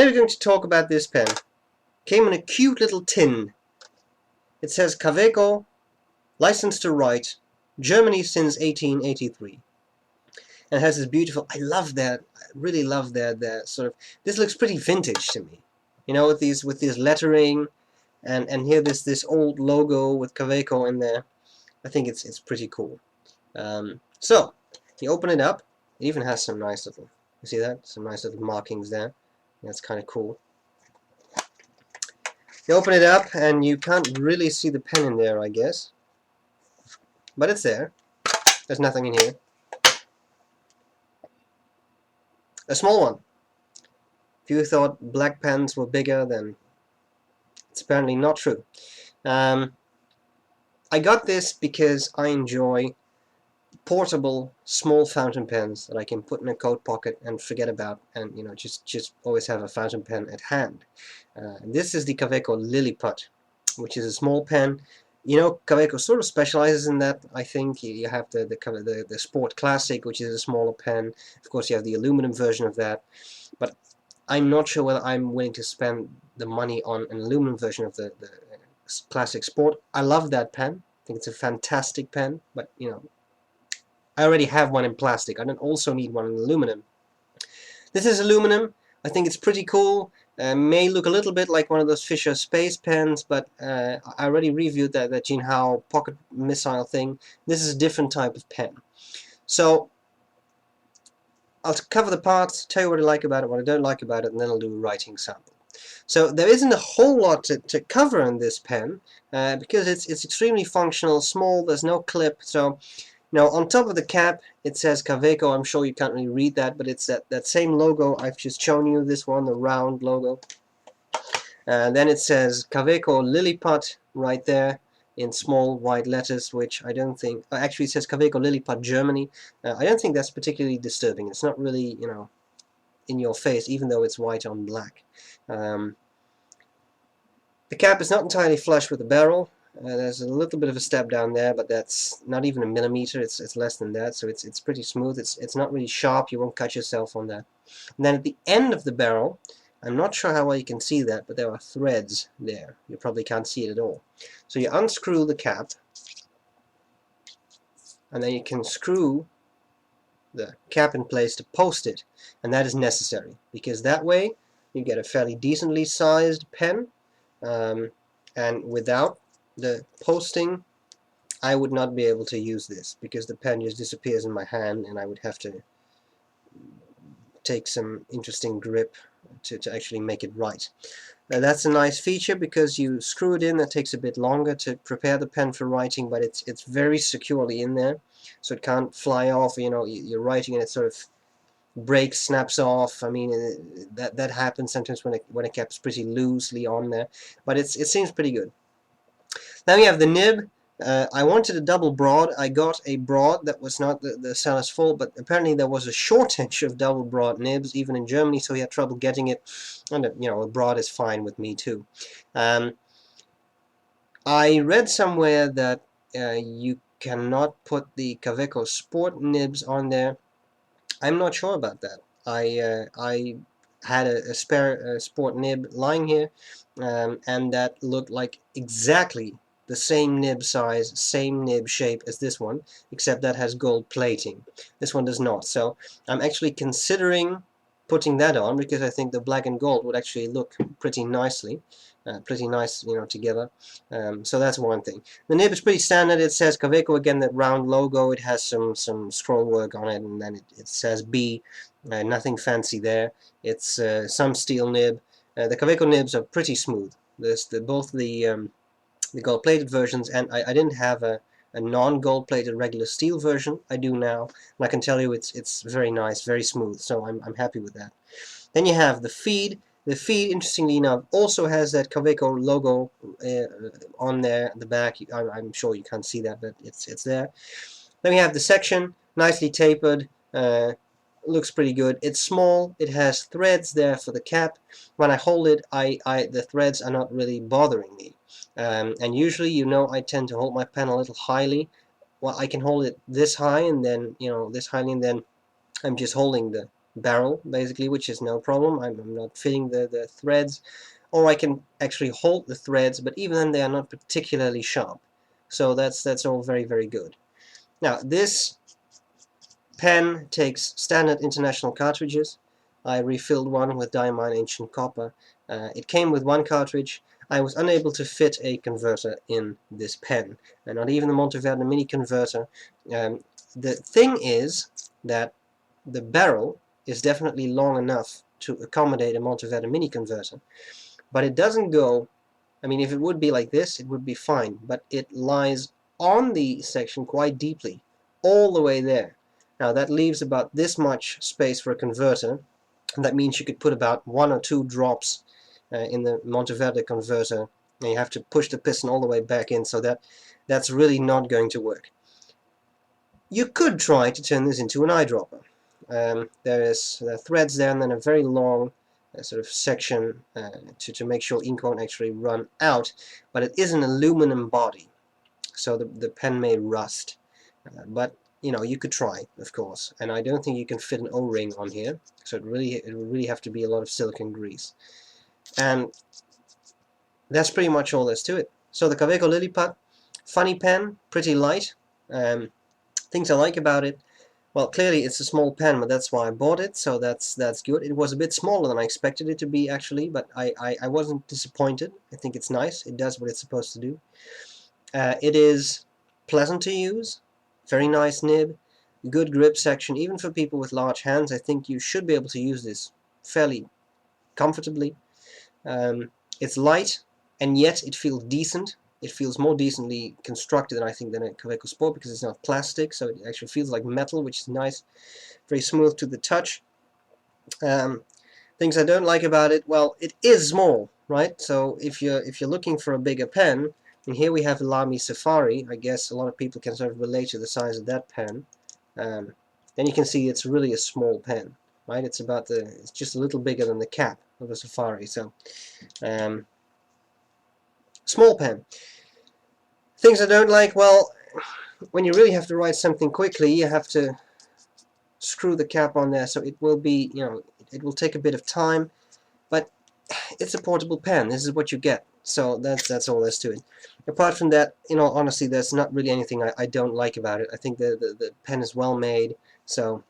we're going to talk about this pen. Came in a cute little tin. It says Kaweco, licensed to write, Germany since 1883. And it has this beautiful, I love that, I really love that sort of, this looks pretty vintage to me. You know, with this lettering, and here this old logo with Kaweco in there. I think it's pretty cool. So, you open it up, it even has some nice little, you see that? Some nice little markings there. That's kind of cool. You open it up and you can't really see the pen in there, I guess. But it's there. There's nothing in here. A small one. If you thought black pens were bigger, then it's apparently not true. I got this because I enjoy portable, small fountain pens that I can put in a coat pocket and forget about, and you know, just always have a fountain pen at hand. This is the Kaweco Lilliput, which is a small pen. You know, Kaweco sort of specializes in that. I think you have the Sport Classic, which is a smaller pen. Of course, you have the aluminum version of that, but I'm not sure whether I'm willing to spend the money on an aluminum version of the Classic Sport. I love that pen. I think it's a fantastic pen, but you know, I already have one in plastic. I don't also need one in aluminum. This is aluminum. I think it's pretty cool. May look a little bit like one of those Fisher Space pens, but I already reviewed that Jinhao pocket missile thing. This is a different type of pen. So I'll cover the parts, tell you what I like about it, what I don't like about it, and then I'll do a writing sample. So there isn't a whole lot to cover in this pen because it's extremely functional, small. There's no clip, so. Now, on top of the cap, it says Kaweco. I'm sure you can't really read that, but it's that same logo I've just shown you, this one, the round logo. Then it says Kaweco Lilliput right there in small white letters, which I don't think... actually, it says Kaweco Lilliput, Germany. I don't think that's particularly disturbing. It's not really, you know, in your face, even though it's white on black. The cap is not entirely flush with the barrel. There's a little bit of a step down there, but that's not even a millimeter. It's less than that, so it's pretty smooth. It's not really sharp. You won't cut yourself on that. And then at the end of the barrel, I'm not sure how well you can see that, but there are threads there. You probably can't see it at all. So you unscrew the cap, and then you can screw the cap in place to post it, and that is necessary because that way you get a fairly decently sized pen, and without the posting, I would not be able to use this because the pen just disappears in my hand and I would have to take some interesting grip to actually make it right. Now that's a nice feature because you screw it in. That takes a bit longer to prepare the pen for writing, but it's very securely in there, so it can't fly off. You know, you're writing and it sort of breaks, snaps off. I mean, that happens sometimes when a cap's pretty loosely on there, but it seems pretty good. Then we have the nib. I wanted a double broad. I got a broad that was not the seller's fault, but apparently there was a shortage of double broad nibs, even in Germany, so he had trouble getting it. And you know, a broad is fine with me too. I read somewhere that you cannot put the Kaweco Sport nibs on there. I'm not sure about that. I had a spare Sport nib lying here, and that looked like exactly the same nib size, same nib shape as this one, except that has gold plating. This one does not. So I'm actually considering putting that on because I think the black and gold would actually look pretty nicely, pretty nice, you know, together. So that's one thing. The nib is pretty standard. It says Kaweco again, that round logo. It has some scroll work on it, and then it says B. Nothing fancy there. It's some steel nib. The Kaweco nibs are pretty smooth. There's both the gold-plated versions, and I didn't have a non-gold-plated regular steel version. I do now, and I can tell you it's very nice, very smooth, so I'm happy with that. Then you have the feed. The feed, interestingly enough, also has that Kaweco logo on there at the back. I'm sure you can't see that, but it's there. Then we have the section, nicely tapered. Looks pretty good. It's small. It has threads there for the cap. When I hold it, the threads are not really bothering me. And usually, you know, I tend to hold my pen a little highly. Well, I can hold it this high and then, you know, this high, and then I'm just holding the barrel, basically, which is no problem. I'm not fitting the threads, or I can actually hold the threads, but even then they are not particularly sharp. So that's all very, very good. Now, this pen takes standard international cartridges. I refilled one with Diamine Ancient Copper. It came with one cartridge. I was unable to fit a converter in this pen, and not even the Monteverde Mini converter. The thing is that the barrel is definitely long enough to accommodate a Monteverde Mini converter, but it doesn't go. I mean, if it would be like this, it would be fine, but it lies on the section quite deeply, all the way there. Now that leaves about this much space for a converter, and that means you could put about 1 or 2 drops in the Monteverde converter, and you have to push the piston all the way back in, so that's really not going to work. You could try to turn this into an eyedropper. There are threads there, and then a very long sort of section to make sure ink won't actually run out, but it is an aluminum body, so the pen may rust. But you know, you could try, of course, and I don't think you can fit an O-ring on here, so it would really have to be a lot of silicone grease. And that's pretty much all there's to it. So the Kaweco Lilliput, funny pen, pretty light. Things I like about it, well, clearly it's a small pen, but that's why I bought it, so that's good. It was a bit smaller than I expected it to be, actually, but I wasn't disappointed. I think it's nice. It does what it's supposed to do. It is pleasant to use, very nice nib, good grip section. Even for people with large hands, I think you should be able to use this fairly comfortably. It's light, and yet it feels decent. It feels more decently constructed than I think than a Kaweco Sport, because it's not plastic, so it actually feels like metal, which is nice. Very smooth to the touch. Things I don't like about it, well, it is small, right? So if you're looking for a bigger pen, and here we have a Lamy Safari, I guess a lot of people can sort of relate to the size of that pen. Then you can see it's really a small pen, right? It's just a little bigger than the cap of a Safari. So small pen. Things I don't like, well, when you really have to write something quickly, you have to screw the cap on there, so it will be, you know, it will take a bit of time, but it's a portable pen. This is what you get, so that's all there's to it. Apart from that, you know, honestly, there's not really anything I don't like about it. I think the pen is well made, so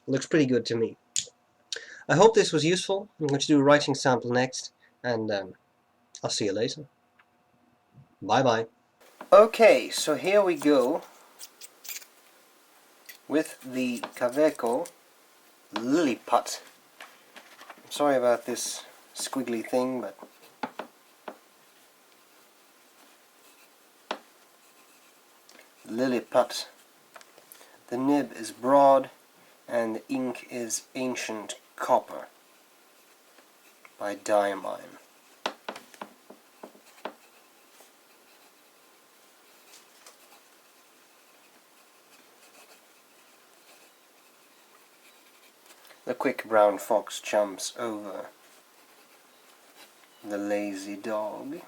it looks pretty good to me. I hope this was useful. I'm going to do a writing sample next, and I'll see you later. Bye bye. Okay, so here we go with the Kaweco Lilliput. I'm sorry about this squiggly thing, but Lilliput. The nib is broad and the ink is Ancient Copper by Diamine. The quick brown fox jumps over the lazy dog.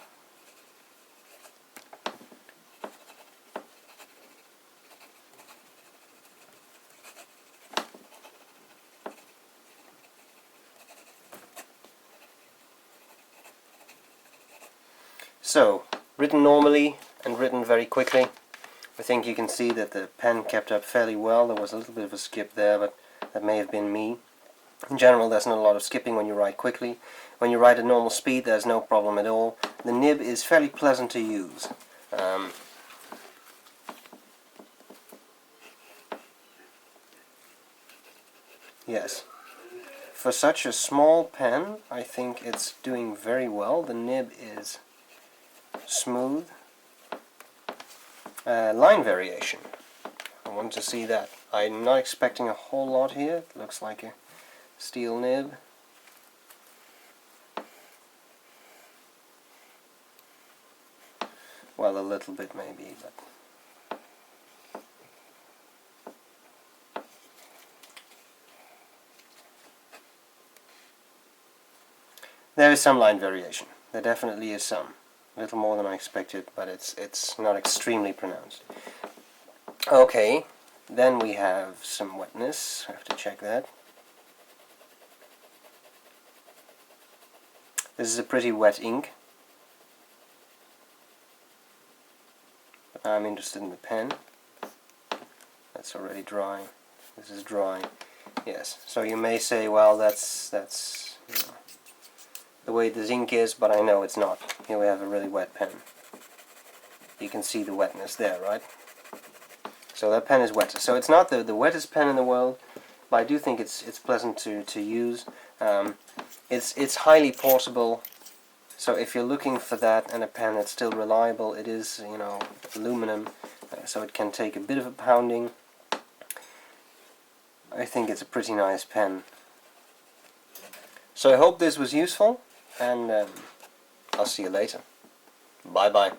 So, written normally and written very quickly. I think you can see that the pen kept up fairly well. There was a little bit of a skip there, but that may have been me. In general, there's not a lot of skipping when you write quickly. When you write at normal speed, there's no problem at all. The nib is fairly pleasant to use. Yes. For such a small pen, I think it's doing very well. The nib is smooth. Line variation. I want to see that. I'm not expecting a whole lot here. It looks like a steel nib. Well, a little bit maybe, but there is some line variation. There definitely is some. A little more than I expected, but it's not extremely pronounced. Okay, then we have some wetness. I have to check that. This is a pretty wet ink. I'm interested in the pen. That's already dry. This is dry. Yes. So you may say, well, that's you know, the way this ink is, but I know it's not. Here we have a really wet pen. You can see the wetness there, right? So that pen is wet. So it's not the wettest pen in the world, but I do think it's pleasant to use. It's highly portable. So if you're looking for that and a pen that's still reliable, it is, you know, aluminum, so it can take a bit of a pounding. I think it's a pretty nice pen. So I hope this was useful, and I'll see you later. Bye bye.